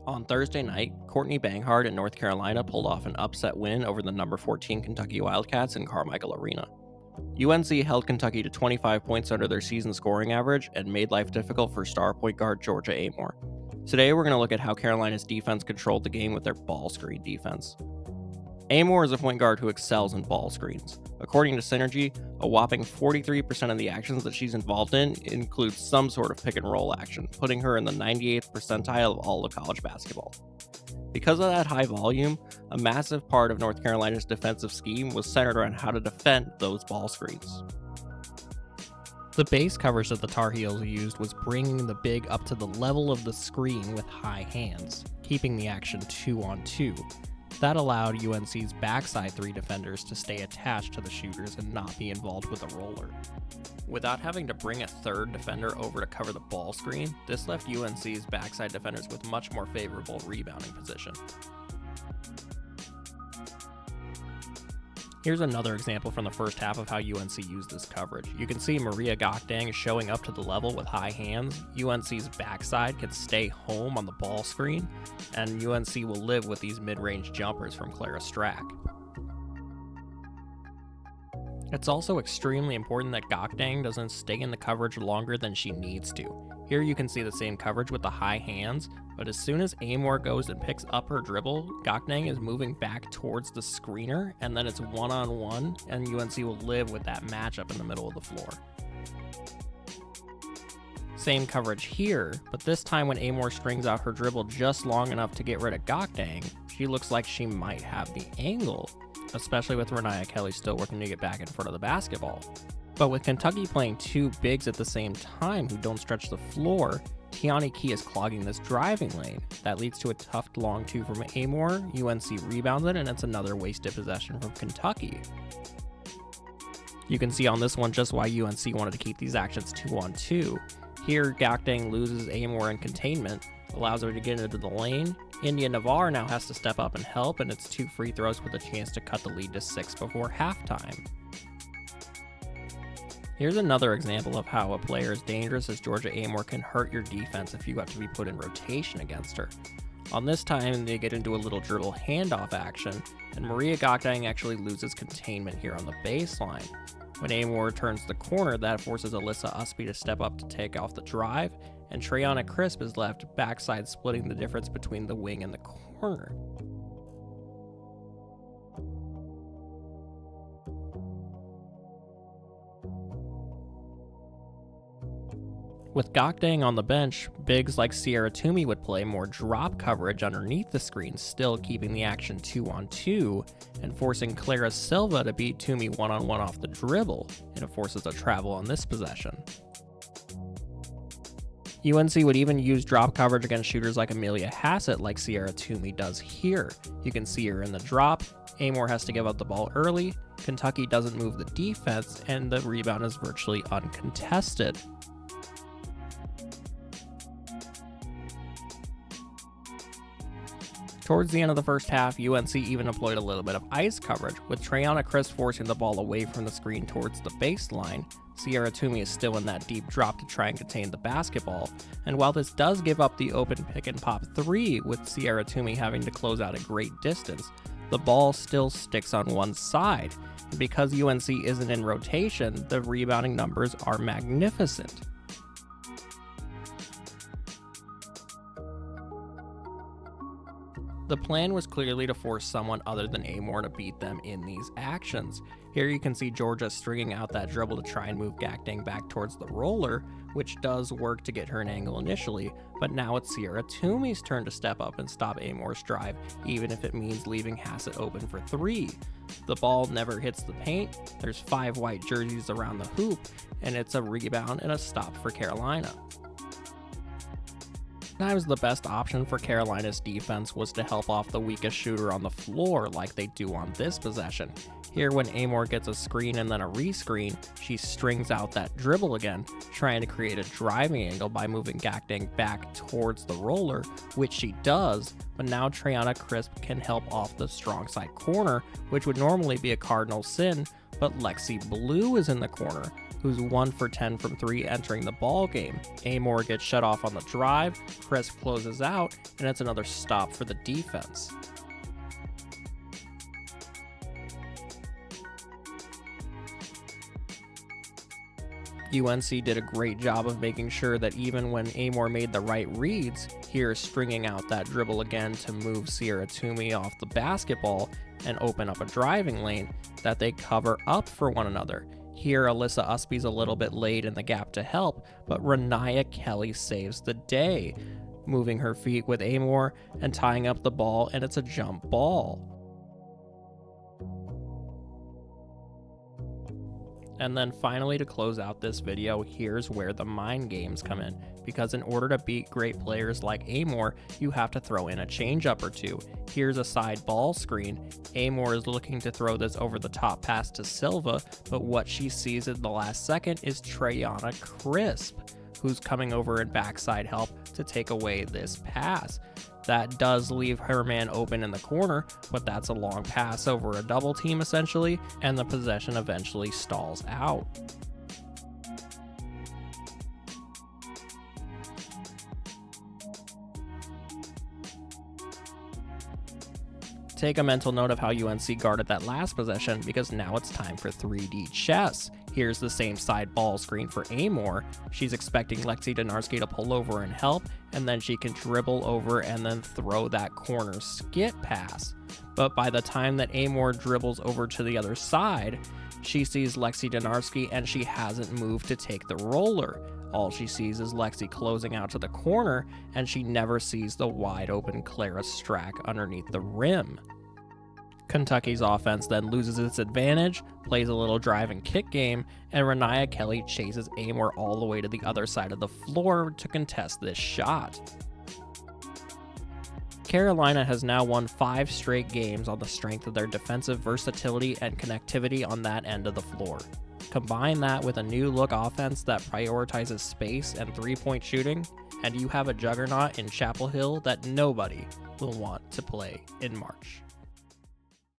On Thursday night, Courtney Banghart in North Carolina pulled off an upset win over the number 14 Kentucky Wildcats in Carmichael Arena. UNC held Kentucky to 25 points under their season scoring average and made life difficult for star point guard Georgia Amore. Today, we're going to look at how Carolina's defense controlled the game with their ball screen defense. Amore is a point guard who excels in ball screens. According to Synergy, a whopping 43% of the actions that she's involved in include some sort of pick and roll action, putting her in the 98th percentile of all of college basketball. Because of that high volume, a massive part of North Carolina's defensive scheme was centered around how to defend those ball screens. The base coverage that the Tar Heels used was bringing the big up to the level of the screen with high hands, keeping the action 2-on-2. That allowed UNC's backside three defenders to stay attached to the shooters and not be involved with a roller. Without having to bring a third defender over to cover the ball screen, this left UNC's backside defenders with much more favorable rebounding position. Here's another example from the first half of how UNC used this coverage. You can see Maria Gokdang showing up to the level with high hands. UNC's backside can stay home on the ball screen, and UNC will live with these mid-range jumpers from Clara Strack. It's also extremely important that Gokdang doesn't stay in the coverage longer than she needs to. Here you can see the same coverage with the high hands, but as soon as Amore goes and picks up her dribble, Gokdang is moving back towards the screener, and then it's one-on-one, and UNC will live with that matchup in the middle of the floor. Same coverage here, but this time when Amore strings out her dribble just long enough to get rid of Gokdang, she looks like she might have the angle, especially with Rennia Kelly still working to get back in front of the basketball. But with Kentucky playing two bigs at the same time who don't stretch the floor, Tiani Key is clogging this driving lane. That leads to a tough long two from Amore. UNC rebounds it, and it's another wasted possession from Kentucky. You can see on this one just why UNC wanted to keep these actions 2-on-2. Here, Gokdang loses Amore in containment, allows her to get into the lane. India Navarre now has to step up and help, and it's two free throws with a chance to cut the lead to 6 before halftime. Here's another example of how a player as dangerous as Georgia Amore can hurt your defense if you got to be put in rotation against her. On this time, they get into a little dribble handoff action, and Maria Gokdang actually loses containment here on the baseline. When Amore turns the corner, that forces Alyssa Usby to step up to take off the drive, and Treyana Crisp is left backside splitting the difference between the wing and the corner. With Gokdang on the bench, bigs like Sierra Toomey would play more drop coverage underneath the screen, still keeping the action 2-on-2, and forcing Clara Silva to beat Toomey one-on-one off the dribble, and it forces a travel on this possession. UNC would even use drop coverage against shooters like Amelia Hassett like Sierra Toomey does here. You can see her in the drop, Amore has to give up the ball early, Kentucky doesn't move the defense, and the rebound is virtually uncontested. Towards the end of the first half, UNC even employed a little bit of ice coverage, with Treyana Crisp forcing the ball away from the screen towards the baseline. Sierra Toomey is still in that deep drop to try and contain the basketball, and while this does give up the open pick and pop 3 with Sierra Toomey having to close out a great distance, the ball still sticks on one side, and because UNC isn't in rotation, the rebounding numbers are magnificent. The plan was clearly to force someone other than Amore to beat them in these actions. Here you can see Georgia stringing out that dribble to try and move Gokdang back towards the roller, which does work to get her an angle initially, but now it's Sierra Toomey's turn to step up and stop Amore's drive, even if it means leaving Hassett open for 3. The ball never hits the paint, there's 5 white jerseys around the hoop, and it's a rebound and a stop for Carolina. Sometimes the best option for Carolina's defense was to help off the weakest shooter on the floor like they do on this possession. Here when Amore gets a screen and then a rescreen, she strings out that dribble again, trying to create a driving angle by moving Gokdang back towards the roller, which she does, but now Treyana Crisp can help off the strong side corner, which would normally be a cardinal sin, but Lexi Blue is in the corner. who's 1 for 10 from 3 entering the ball game. Amor gets shut off on the drive, Crisp closes out, and it's another stop for the defense. UNC did a great job of making sure that even when Amor made the right reads, here stringing out that dribble again to move Sierra Toomey off the basketball and open up a driving lane, that they cover up for one another. Here, Alyssa Usby's a little bit late in the gap to help, but Renaya Kelly saves the day, moving her feet with Amor and tying up the ball, and it's a jump ball. And then finally, to close out this video, here's where the mind games come in, because in order to beat great players like Amor, you have to throw in a changeup or two. Here's a side ball screen. Amor is looking to throw this over the top pass to Silva, but what she sees in the last second is Treyana Crisp, who's coming over in backside help to take away this pass. That does leave her man open in the corner, but that's a long pass over a double team essentially, and the possession eventually stalls out. Take a mental note of how UNC guarded that last possession, because now it's time for 3D chess. Here's the same side ball screen for Amor. She's expecting Lexi Donarski to pull over and help, and then she can dribble over and then throw that corner skip pass. But by the time that Amor dribbles over to the other side, she sees Lexi Donarski and she hasn't moved to take the roller. All she sees is Lexi closing out to the corner, and she never sees the wide open Clara Strack underneath the rim. Kentucky's offense then loses its advantage, plays a little drive and kick game, and Renaya Kelly chases Amor all the way to the other side of the floor to contest this shot. Carolina has now won 5 straight games on the strength of their defensive versatility and connectivity on that end of the floor. Combine that with a new look offense that prioritizes space and three-point shooting, and you have a juggernaut in Chapel Hill that nobody will want to play in March.